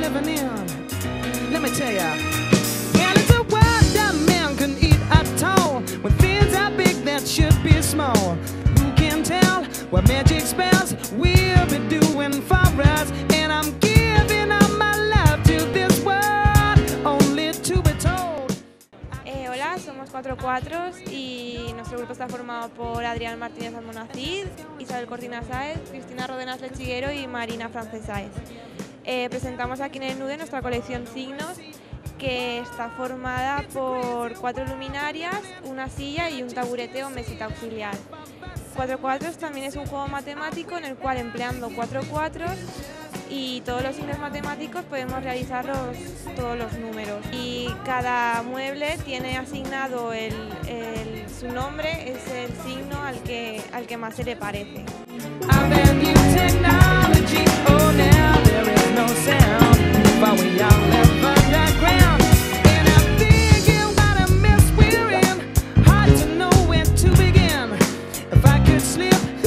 living in. Let me tell ya. Well, it's a world that man can eat at all. When things are big that should be small. Who can tell what magic spells we'll be doing for us? And I'm giving up my life to this world, only to be told. Hola, somos 4 y nuestro grupo está formado por Adrián Martínez Almonacid, Isabel Cortina Sáez, Cristina Rodenas Lechiguero y Marina Francesáez. Presentamos aquí en el Nude nuestra colección Signos, que está formada por 4 luminarias, una silla y un taburete o mesita auxiliar. 4 cuadros también es un juego matemático en el cual, empleando 4 cuadros y todos los signos matemáticos, podemos realizar todos los números. Y cada mueble tiene asignado su nombre, es el signo al que más se le parece. Slip